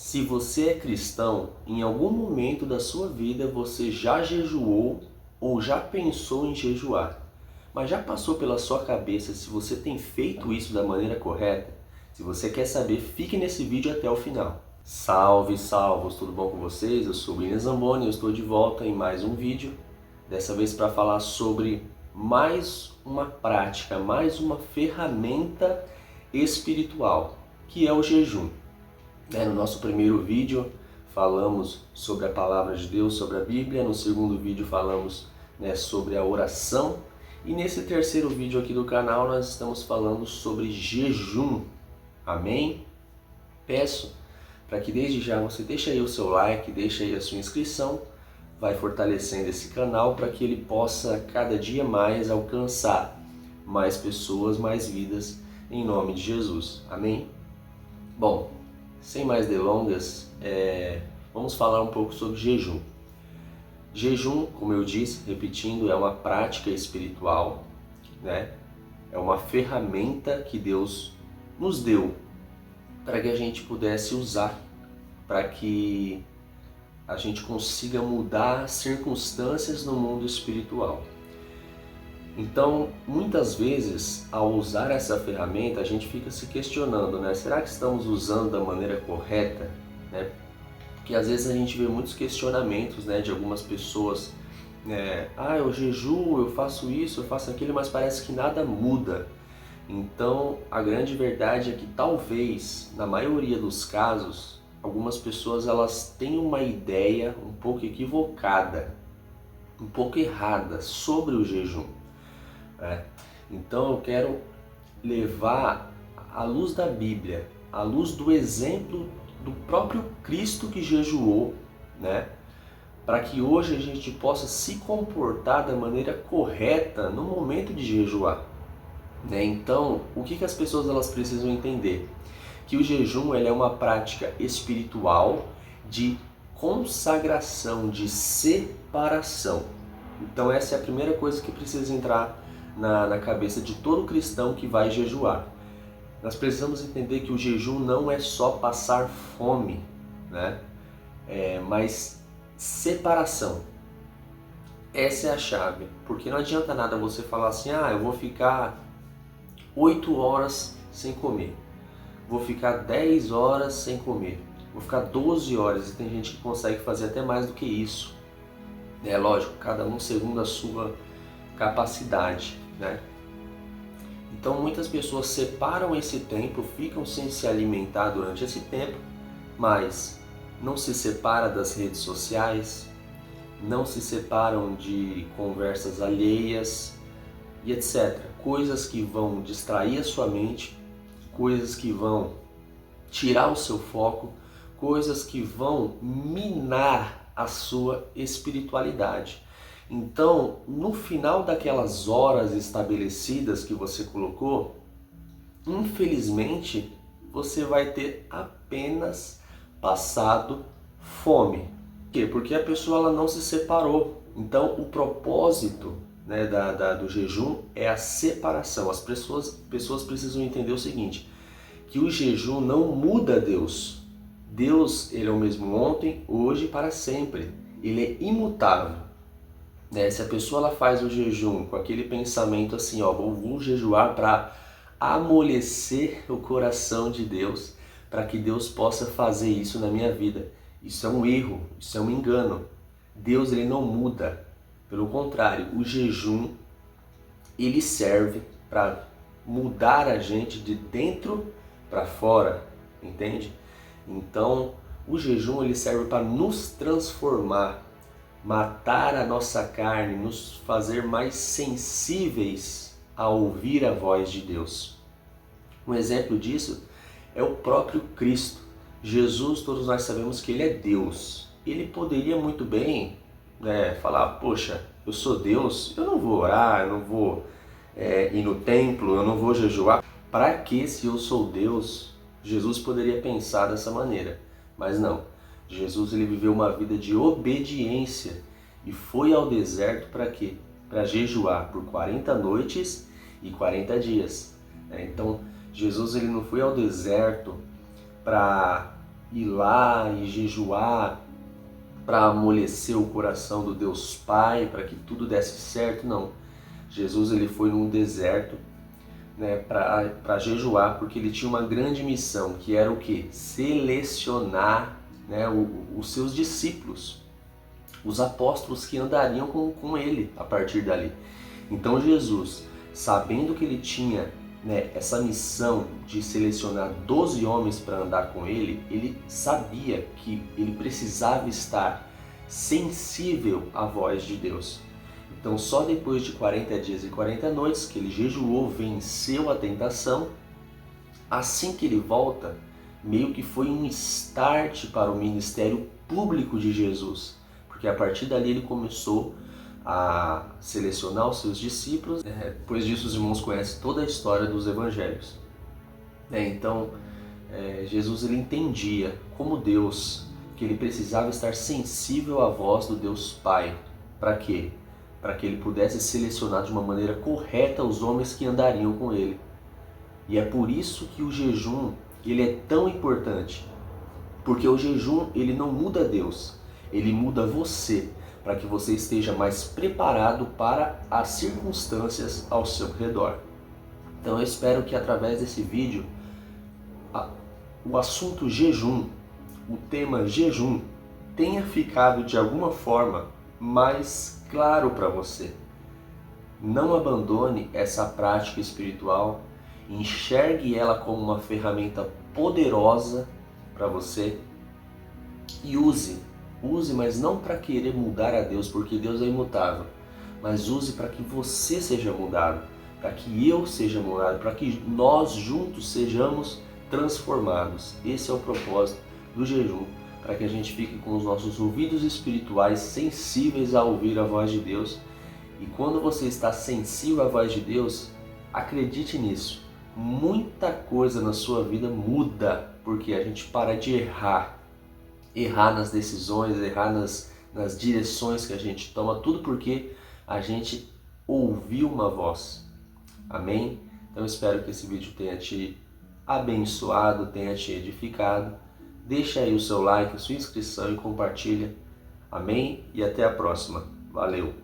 Se você é cristão, em algum momento da sua vida você já jejuou ou já pensou em jejuar. Mas já passou pela sua cabeça se você tem feito isso da maneira correta? Se você quer saber, fique nesse vídeo até o final. Salve, salvos! Tudo bom com vocês? Eu sou o William Zamboni e eu estou de volta em mais um vídeo. Dessa vez para falar sobre mais uma prática, mais uma ferramenta espiritual, que é o jejum. No nosso primeiro vídeo falamos sobre a palavra de Deus, sobre a Bíblia. No segundo vídeo falamos sobre a oração. E nesse terceiro vídeo aqui do canal nós estamos falando sobre jejum. Amém? Peço para que desde já você deixe aí o seu like, deixe aí a sua inscrição. Vai fortalecendo esse canal para que ele possa cada dia mais alcançar mais pessoas, mais vidas, em nome de Jesus. Amém? Bom, sem mais delongas, vamos falar um pouco sobre jejum. Jejum, como eu disse, repetindo, é uma prática espiritual, É uma ferramenta que Deus nos deu para que a gente pudesse usar, para que a gente consiga mudar circunstâncias no mundo espiritual. Então, muitas vezes, ao usar essa ferramenta, a gente fica se questionando, será que estamos usando da maneira correta? Porque às vezes a gente vê muitos questionamentos, de algumas pessoas, eu jejuo, eu faço isso, eu faço aquilo, mas parece que nada muda. Então, a grande verdade é que talvez, na maioria dos casos, algumas pessoas elas têm uma ideia um pouco equivocada, um pouco errada sobre o jejum. Então eu quero levar à luz da Bíblia, à luz do exemplo do próprio Cristo que jejuou, para que hoje a gente possa se comportar da maneira correta no momento de jejuar. Então, o que as pessoas elas precisam entender? Que o jejum ele é uma prática espiritual de consagração, de separação. Então essa é a primeira coisa que precisa entrar na cabeça de todo cristão que vai jejuar. Nós precisamos entender que o jejum não é só passar fome, mas separação. Essa é a chave, porque não adianta nada você falar assim, eu vou ficar 8 horas sem comer, vou ficar 10 horas sem comer, vou ficar 12 horas, e tem gente que consegue fazer até mais do que isso. É lógico, cada um segundo a sua capacidade, Então muitas pessoas separam esse tempo, ficam sem se alimentar durante esse tempo, mas não se separa das redes sociais, não se separam de conversas alheias e etc. Coisas que vão distrair a sua mente, coisas que vão tirar o seu foco, coisas que vão minar a sua espiritualidade. Então, no final daquelas horas estabelecidas que você colocou, infelizmente, você vai ter apenas passado fome. Por quê? Porque a pessoa ela não se separou. Então, o propósito do jejum é a separação. As pessoas precisam entender o seguinte, que o jejum não muda Deus. Deus, ele é o mesmo ontem, hoje e para sempre. Ele é imutável. Se a pessoa ela faz o jejum com aquele pensamento assim, vou jejuar para amolecer o coração de Deus, para que Deus possa fazer isso na minha vida. Isso é um erro, isso é um engano. Deus ele não muda. Pelo contrário, o jejum ele serve para mudar a gente de dentro para fora, entende? Então, o jejum ele serve para nos transformar, matar a nossa carne, nos fazer mais sensíveis a ouvir a voz de Deus. Um exemplo disso é o próprio Cristo. Jesus, todos nós sabemos que ele é Deus. Ele poderia muito bem falar, poxa, eu sou Deus, eu não vou orar, eu não vou ir no templo, eu não vou jejuar. Para que se eu sou Deus? Jesus poderia pensar dessa maneira, mas não. Jesus ele viveu uma vida de obediência e foi ao deserto para quê? Para jejuar por 40 noites e 40 dias. Então, Jesus ele não foi ao deserto para ir lá e jejuar para amolecer o coração do Deus Pai, para que tudo desse certo, não. Jesus ele foi num deserto, né, para jejuar, porque ele tinha uma grande missão, que era o quê? Selecionar, né, os seus discípulos, os apóstolos que andariam com ele a partir dali. Então Jesus, sabendo que ele tinha, né, essa missão de selecionar 12 homens para andar com ele, ele sabia que ele precisava estar sensível à voz de Deus. Então só depois de 40 dias e 40 noites que ele jejuou, venceu a tentação, assim que ele volta, meio que foi um start para o ministério público de Jesus, porque a partir dali ele começou a selecionar os seus discípulos. Depois disso os irmãos conhecem toda a história dos evangelhos. Então Jesus ele entendia como Deus, que ele precisava estar sensível à voz do Deus Pai. Para quê? Para que ele pudesse selecionar de uma maneira correta os homens que andariam com ele. E é por isso que o jejum ele é tão importante, porque o jejum ele não muda Deus, ele muda você, para que você esteja mais preparado para as circunstâncias ao seu redor. Então eu espero que através desse vídeo o assunto jejum, o tema jejum, tenha ficado de alguma forma mais claro para você. Não abandone essa prática espiritual, enxergue ela como uma ferramenta poderosa para você e use, mas não para querer mudar a Deus, porque Deus é imutável, mas use para que você seja mudado, para que eu seja mudado, para que nós juntos sejamos transformados. Esse é o propósito do jejum, para que a gente fique com os nossos ouvidos espirituais sensíveis a ouvir a voz de Deus. E quando você está sensível à voz de Deus, acredite nisso, muita coisa na sua vida muda, porque a gente para de errar nas decisões, errar nas direções que a gente toma, tudo porque a gente ouviu uma voz. Amém? Então eu espero que esse vídeo tenha te abençoado, tenha te edificado. Deixa aí o seu like, a sua inscrição e compartilha. Amém? E até a próxima. Valeu!